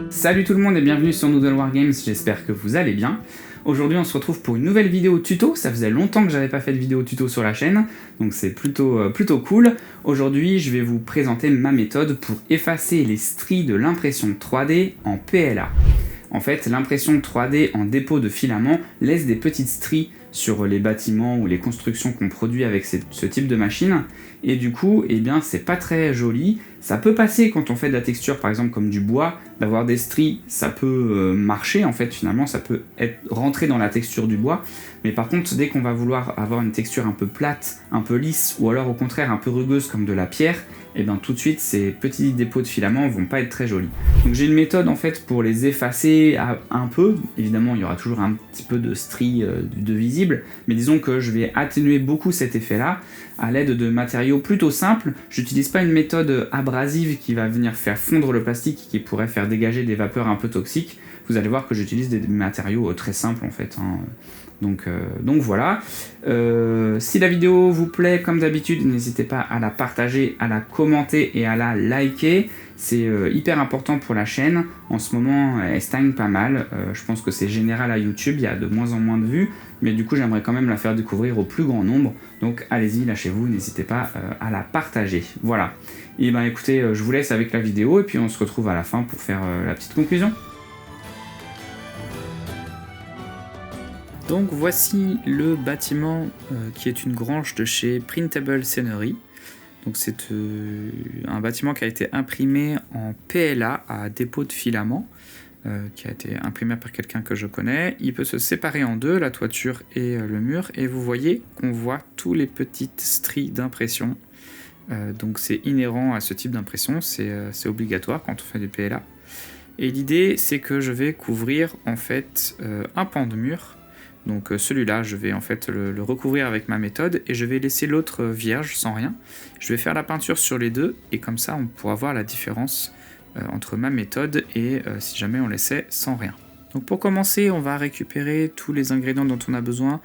Salut tout le monde et bienvenue sur Noodle Wargames, j'espère que vous allez bien. Aujourd'hui on se retrouve pour une nouvelle vidéo tuto, ça faisait longtemps que j'avais pas fait de vidéo tuto sur la chaîne, donc c'est plutôt cool. Aujourd'hui je vais vous présenter ma méthode pour effacer les stries de l'impression 3D en PLA. En fait, l'impression 3D en dépôt de filament laisse des petites stries sur les bâtiments ou les constructions qu'on produit avec ce type de machine, et du coup, eh bien, c'est pas très joli. Ça peut passer quand on fait de la texture, par exemple comme du bois, d'avoir des stries, ça peut marcher, en fait, finalement, ça peut rentrer dans la texture du bois, mais par contre, dès qu'on va vouloir avoir une texture un peu plate, un peu lisse, ou alors au contraire un peu rugueuse comme de la pierre, et bien tout de suite ces petits dépôts de filaments vont pas être très jolis. Donc j'ai une méthode en fait pour les effacer un peu, évidemment il y aura toujours un petit peu de stries de visible, mais disons que je vais atténuer beaucoup cet effet là à l'aide de matériaux plutôt simples. J'utilise pas une méthode abrasive qui va venir faire fondre le plastique qui pourrait faire dégager des vapeurs un peu toxiques. Vous allez voir que j'utilise des matériaux très simples en fait, hein. Donc voilà. Si la vidéo vous plaît, comme d'habitude, n'hésitez pas à la partager, à la commenter et à la liker. C'est hyper important pour la chaîne. En ce moment, elle stagne pas mal. Je pense que c'est général à YouTube, il y a de moins en moins de vues. Mais du coup, j'aimerais quand même la faire découvrir au plus grand nombre. Donc allez-y, lâchez-vous, n'hésitez pas à la partager. Voilà. Et ben écoutez, je vous laisse avec la vidéo et puis on se retrouve à la fin pour faire la petite conclusion. Donc voici le bâtiment qui est une grange de chez Printable Scenery. Donc c'est un bâtiment qui a été imprimé en PLA à dépôt de filament, qui a été imprimé par quelqu'un que je connais. Il peut se séparer en deux, la toiture et le mur, et vous voyez qu'on voit tous les petites stries d'impression. Donc c'est inhérent à ce type d'impression, c'est obligatoire quand on fait du PLA. Et l'idée c'est que je vais couvrir en fait un pan de mur. Donc celui-là, je vais en fait le recouvrir avec ma méthode et je vais laisser l'autre vierge sans rien. Je vais faire la peinture sur les deux et comme ça on pourra voir la différence entre ma méthode et si jamais on laissait sans rien. Donc pour commencer, on va récupérer tous les ingrédients dont on a besoin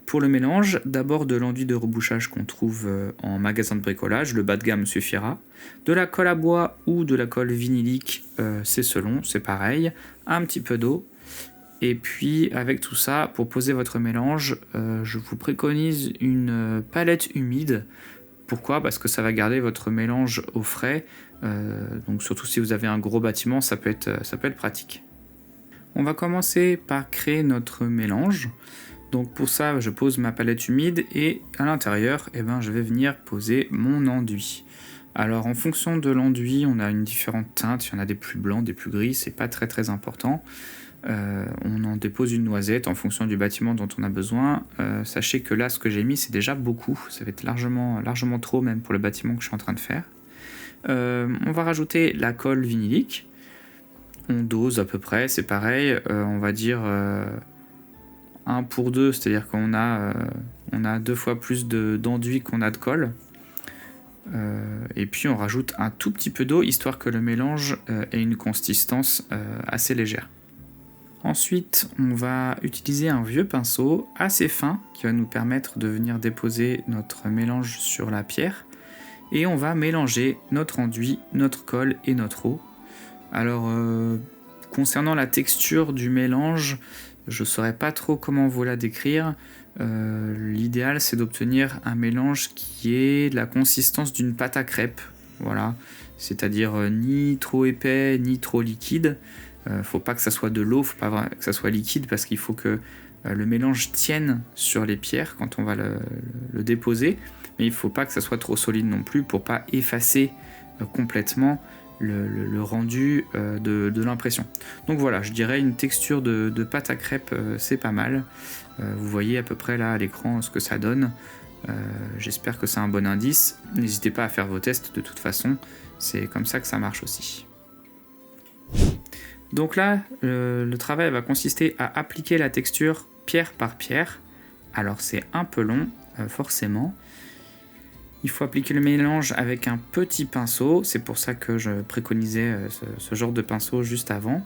pour le mélange. D'abord de l'enduit de rebouchage qu'on trouve en magasin de bricolage, le bas de gamme suffira. De la colle à bois ou de la colle vinylique, c'est selon, c'est pareil. Un petit peu d'eau. Et puis avec tout ça, pour poser votre mélange, je vous préconise une palette humide. Pourquoi ? Parce que ça va garder votre mélange au frais. Donc surtout si vous avez un gros bâtiment, ça peut être pratique. On va commencer par créer notre mélange. Donc pour ça, je pose ma palette humide et à l'intérieur, je vais venir poser mon enduit. Alors en fonction de l'enduit, on a une différente teinte. Il y en a des plus blancs, des plus gris, c'est pas très important. On en dépose une noisette en fonction du bâtiment dont on a besoin. Sachez que là, ce que j'ai mis, c'est déjà beaucoup. Ça va être largement trop, même pour le bâtiment que je suis en train de faire. On va rajouter la colle vinylique. On dose à peu près, c'est pareil. On va dire 1 pour 2, c'est-à-dire qu'on a 2 fois plus d'enduit qu'on a de colle. Et puis on rajoute un tout petit peu d'eau, histoire que le mélange ait une consistance assez légère. Ensuite, on va utiliser un vieux pinceau assez fin qui va nous permettre de venir déposer notre mélange sur la pierre. Et on va mélanger notre enduit, notre colle et notre eau. Alors, concernant la texture du mélange, je ne saurais pas trop comment vous la décrire. L'idéal, c'est d'obtenir un mélange qui ait la consistance d'une pâte à crêpes. Voilà, c'est-à-dire ni trop épais, ni trop liquide. Faut pas que ça soit de l'eau, faut pas que ça soit liquide parce qu'il faut que le mélange tienne sur les pierres quand on va le déposer, mais il faut pas que ça soit trop solide non plus pour pas effacer complètement le rendu de l'impression. Donc voilà, je dirais une texture de pâte à crêpes, c'est pas mal. Vous voyez à peu près là à l'écran ce que ça donne. J'espère que c'est un bon indice. N'hésitez pas à faire vos tests de toute façon, c'est comme ça que ça marche aussi. Donc là, le travail va consister à appliquer la texture pierre par pierre. Alors c'est un peu long, forcément. Il faut appliquer le mélange avec un petit pinceau. C'est pour ça que je préconisais ce genre de pinceau juste avant.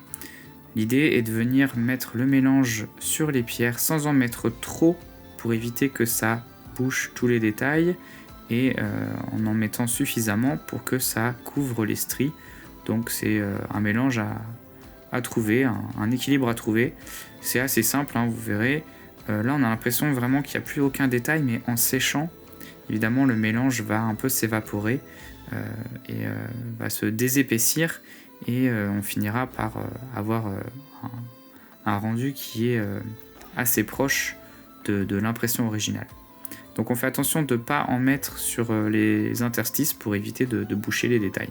L'idée est de venir mettre le mélange sur les pierres sans en mettre trop pour éviter que ça bouche tous les détails et en mettant suffisamment pour que ça couvre les stries. Donc c'est un mélange à trouver, un équilibre à trouver. C'est assez simple, hein, vous verrez. Là on a l'impression vraiment qu'il n'y a plus aucun détail, mais en séchant, évidemment le mélange va un peu s'évaporer et va se désépaissir, et on finira par avoir un rendu qui est assez proche de l'impression originale. Donc on fait attention de ne pas en mettre sur les interstices pour éviter de boucher les détails.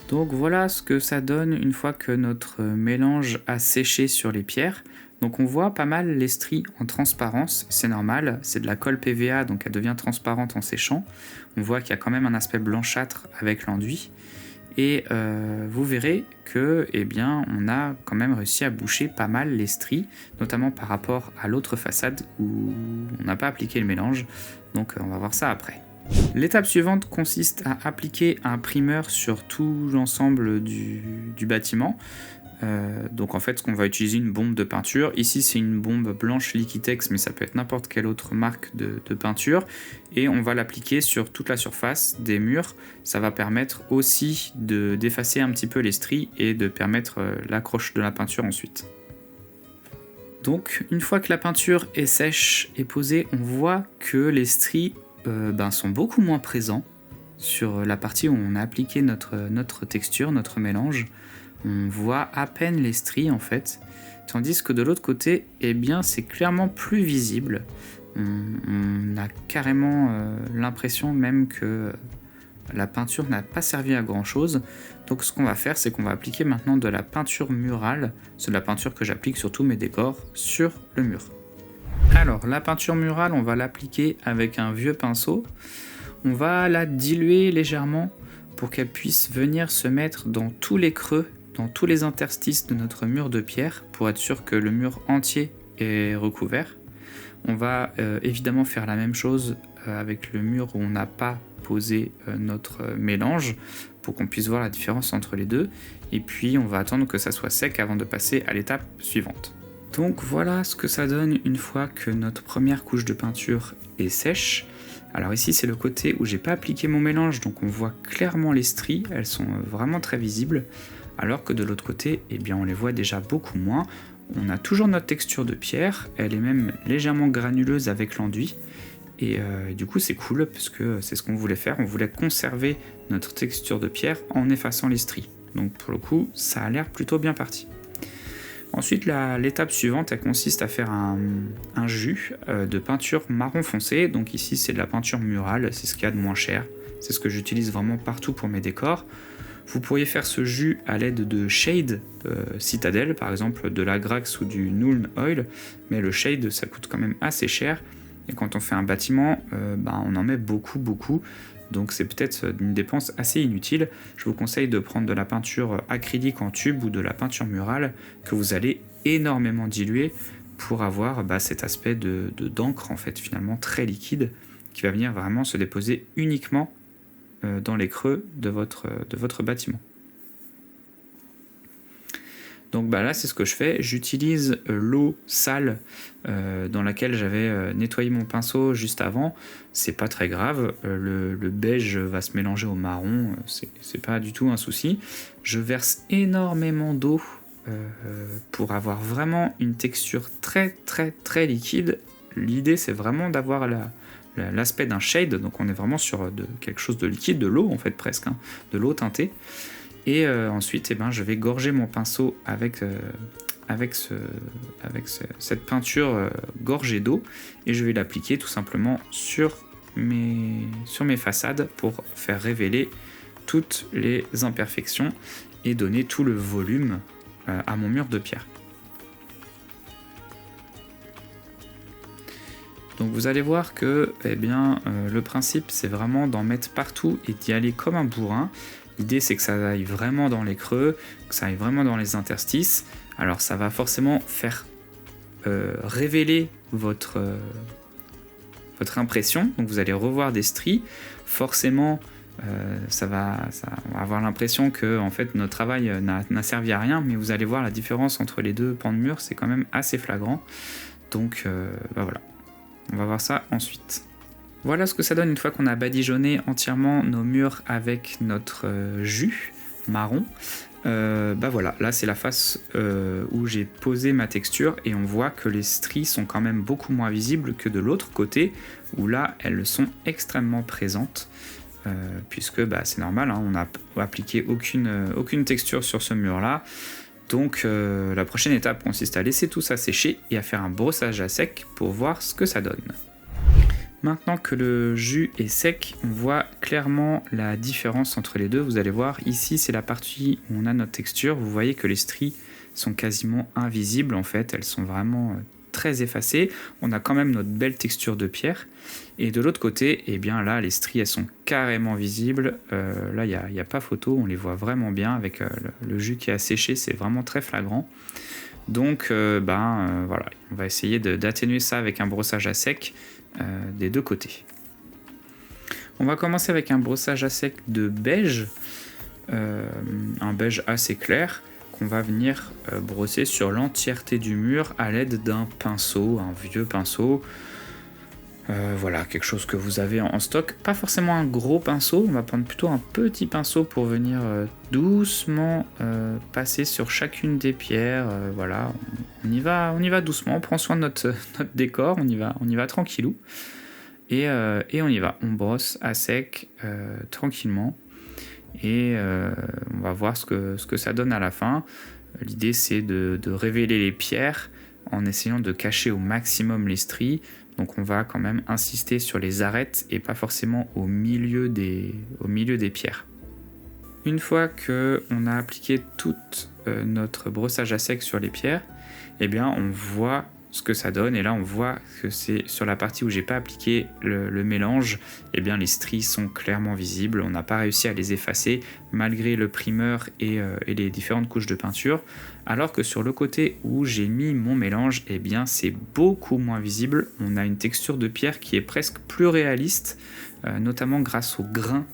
Donc voilà ce que ça donne une fois que notre mélange a séché sur les pierres. Donc on voit pas mal les stries en transparence, c'est normal, c'est de la colle PVA, donc elle devient transparente en séchant. On voit qu'il y a quand même un aspect blanchâtre avec l'enduit. Et vous verrez que, eh bien, on a quand même réussi à boucher pas mal les stries, notamment par rapport à l'autre façade où on n'a pas appliqué le mélange. Donc on va voir ça après. L'étape suivante consiste à appliquer un primeur sur tout l'ensemble du bâtiment. Donc en fait, on va utiliser une bombe de peinture. Ici, c'est une bombe blanche Liquitex, mais ça peut être n'importe quelle autre marque de peinture. Et on va l'appliquer sur toute la surface des murs. Ça va permettre aussi d'effacer un petit peu les stries et de permettre l'accroche de la peinture ensuite. Donc une fois que la peinture est sèche et posée, on voit que les stries sont beaucoup moins présents sur la partie où on a appliqué notre texture, notre mélange. On voit à peine les stries en fait, tandis que de l'autre côté, eh bien, c'est clairement plus visible. On a carrément l'impression même que la peinture n'a pas servi à grand chose. Donc ce qu'on va faire, c'est qu'on va appliquer maintenant de la peinture murale. C'est de la peinture que j'applique sur tous mes décors, sur le mur. Alors la peinture murale, on va l'appliquer avec un vieux pinceau. On va la diluer légèrement pour qu'elle puisse venir se mettre dans tous les creux, dans tous les interstices de notre mur de pierre, pour être sûr que le mur entier est recouvert. On va évidemment faire la même chose avec le mur où on n'a pas posé notre mélange, pour qu'on puisse voir la différence entre les deux. Et puis on va attendre que ça soit sec avant de passer à l'étape suivante. Donc voilà ce que ça donne une fois que notre première couche de peinture est sèche. Alors ici c'est le côté où j'ai pas appliqué mon mélange, donc on voit clairement les stries, elles sont vraiment très visibles, alors que de l'autre côté, eh bien, on les voit déjà beaucoup moins. On a toujours notre texture de pierre, elle est même légèrement granuleuse avec l'enduit, et du coup c'est cool parce que c'est ce qu'on voulait faire, on voulait conserver notre texture de pierre en effaçant les stries. Donc pour le coup ça a l'air plutôt bien parti. Ensuite, l'étape suivante, elle consiste à faire un jus de peinture marron foncé. Donc ici, c'est de la peinture murale, c'est ce qu'il y a de moins cher. C'est ce que j'utilise vraiment partout pour mes décors. Vous pourriez faire ce jus à l'aide de shade Citadel, par exemple de l'Agrax ou du Nuln Oil. Mais le shade, ça coûte quand même assez cher. Et quand on fait un bâtiment, on en met beaucoup. Donc c'est peut-être une dépense assez inutile. Je vous conseille de prendre de la peinture acrylique en tube ou de la peinture murale que vous allez énormément diluer pour avoir cet aspect d'encre en fait finalement très liquide qui va venir vraiment se déposer uniquement dans les creux de votre bâtiment. Donc là c'est ce que je fais, j'utilise l'eau sale dans laquelle j'avais nettoyé mon pinceau juste avant. C'est pas très grave, le beige va se mélanger au marron, c'est pas du tout un souci. Je verse énormément d'eau pour avoir vraiment une texture très liquide. L'idée c'est vraiment d'avoir l'aspect d'un shade, donc on est vraiment sur quelque chose de liquide, de l'eau en fait presque, hein, de l'eau teintée. Et ensuite, je vais gorger mon pinceau avec cette peinture gorgée d'eau, et je vais l'appliquer tout simplement sur mes façades pour faire révéler toutes les imperfections et donner tout le volume à mon mur de pierre. Donc vous allez voir que le principe c'est vraiment d'en mettre partout et d'y aller comme un bourrin. L'idée c'est que ça aille vraiment dans les creux, que ça aille vraiment dans les interstices. Alors ça va forcément faire révéler votre impression. Donc vous allez revoir des stries. Forcément on va avoir l'impression que en fait, notre travail n'a servi à rien, mais vous allez voir la différence entre les deux pans de mur, c'est quand même assez flagrant. Donc voilà, on va voir ça ensuite. Voilà ce que ça donne une fois qu'on a badigeonné entièrement nos murs avec notre jus. marron. Voilà, là c'est la face où j'ai posé ma texture et on voit que les stries sont quand même beaucoup moins visibles que de l'autre côté où là elles sont extrêmement présentes puisque c'est normal, hein, on n'a appliqué aucune texture sur ce mur là. Donc la prochaine étape consiste à laisser tout ça sécher et à faire un brossage à sec pour voir ce que ça donne. Maintenant que le jus est sec, on voit clairement la différence entre les deux. Vous allez voir, ici c'est la partie où on a notre texture. Vous voyez que les stries sont quasiment invisibles en fait, elles sont vraiment très effacées. On a quand même notre belle texture de pierre. Et de l'autre côté, eh bien là les stries elles sont carrément visibles. Là il n'y a pas photo, on les voit vraiment bien avec le jus qui a séché, c'est vraiment très flagrant. Donc voilà, on va essayer d'atténuer ça avec un brossage à sec des deux côtés. On va commencer avec un brossage à sec de beige, un beige assez clair qu'on va venir brosser sur l'entièreté du mur à l'aide d'un pinceau, un vieux pinceau. Voilà, quelque chose que vous avez en stock, pas forcément un gros pinceau, on va prendre plutôt un petit pinceau pour venir doucement passer sur chacune des pierres. Voilà, on y va doucement, on prend soin de notre décor, on y va tranquillou et on y va, on brosse à sec tranquillement et on va voir ce que ça donne à la fin. L'idée c'est de révéler les pierres en essayant de cacher au maximum les stries. Donc on va quand même insister sur les arêtes et pas forcément au milieu des pierres. Une fois qu'on a appliqué tout notre brossage à sec sur les pierres, eh bien on voit ce que ça donne. Et là on voit que c'est sur la partie où j'ai pas appliqué le mélange, eh bien les stries sont clairement visibles. On n'a pas réussi à les effacer malgré le primeur et les différentes couches de peinture. Alors que sur le côté où j'ai mis mon mélange, eh bien c'est beaucoup moins visible. On a une texture de pierre qui est presque plus réaliste, notamment grâce au grain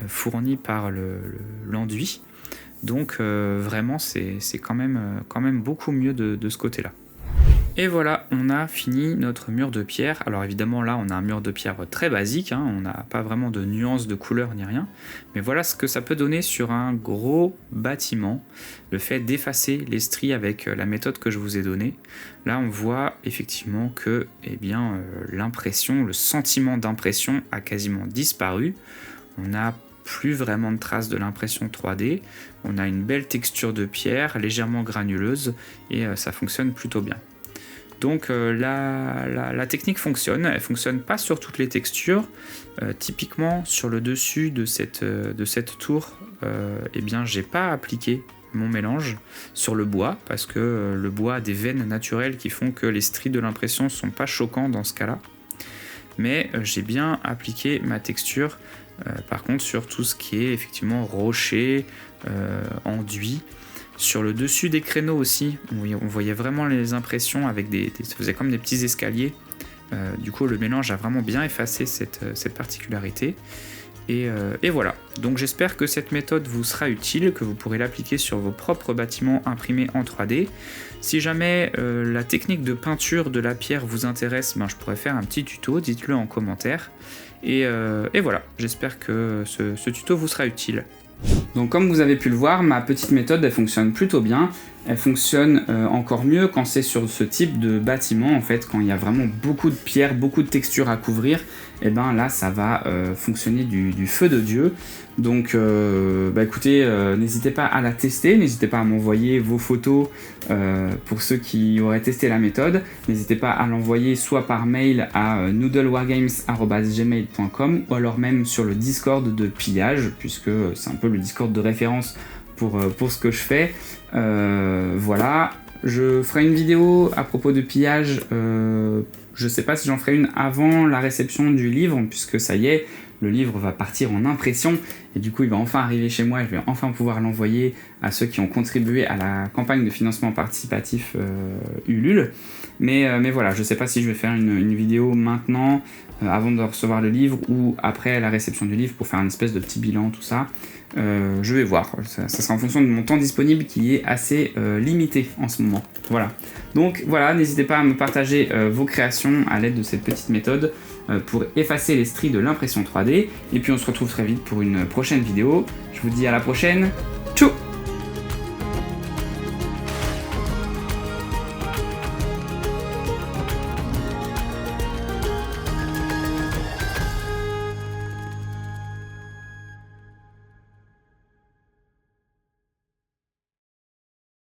fourni par l'enduit. Donc vraiment c'est quand même beaucoup mieux de ce côté-là. Et voilà, on a fini notre mur de pierre. Alors évidemment là on a un mur de pierre très basique, hein, on n'a pas vraiment de nuances de couleur ni rien. Mais voilà ce que ça peut donner sur un gros bâtiment, le fait d'effacer les stries avec la méthode que je vous ai donnée. Là on voit effectivement que l'impression, le sentiment d'impression a quasiment disparu. On n'a plus vraiment de traces de l'impression 3D. On a une belle texture de pierre, légèrement granuleuse et ça fonctionne plutôt bien. Donc la technique fonctionne, elle fonctionne pas sur toutes les textures. Typiquement sur le dessus de cette tour, j'ai pas appliqué mon mélange sur le bois parce que le bois a des veines naturelles qui font que les stries de l'impression sont pas choquants dans ce cas-là. Mais j'ai bien appliqué ma texture par contre sur tout ce qui est effectivement rocher, enduit. Sur le dessus des créneaux aussi, on voyait vraiment les impressions avec ça faisait comme des petits escaliers. Du coup, le mélange a vraiment bien effacé cette particularité. Et voilà. Donc j'espère que cette méthode vous sera utile, que vous pourrez l'appliquer sur vos propres bâtiments imprimés en 3D. Si jamais la technique de peinture de la pierre vous intéresse, je pourrais faire un petit tuto, dites-le en commentaire. Et voilà, j'espère que ce tuto vous sera utile. Donc comme vous avez pu le voir, ma petite méthode elle fonctionne plutôt bien. Elle fonctionne encore mieux quand c'est sur ce type de bâtiment en fait, quand il y a vraiment beaucoup de pierres, beaucoup de textures à couvrir. Et ben là ça va fonctionner du feu de Dieu. Donc écoutez, n'hésitez pas à la tester, n'hésitez pas à m'envoyer vos photos pour ceux qui auraient testé la méthode. N'hésitez pas à l'envoyer soit par mail à noodlewargames@gmail.com ou alors même sur le Discord de Pillage, puisque c'est un peu le Discord de référence pour ce que je fais. Voilà, je ferai une vidéo à propos de Pillage. Je sais pas si j'en ferai une avant la réception du livre, puisque ça y est, le livre va partir en impression et du coup il va enfin arriver chez moi et je vais enfin pouvoir l'envoyer à ceux qui ont contribué à la campagne de financement participatif Ulule. Mais voilà, je sais pas si je vais faire une vidéo maintenant, avant de recevoir le livre ou après la réception du livre pour faire une espèce de petit bilan, tout ça. Je vais voir, ça sera en fonction de mon temps disponible qui est assez limité en ce moment. Voilà. Donc voilà, n'hésitez pas à me partager vos créations à l'aide de cette petite méthode pour effacer les stries de l'impression 3D. Et puis on se retrouve très vite pour une prochaine vidéo. Je vous dis à la prochaine.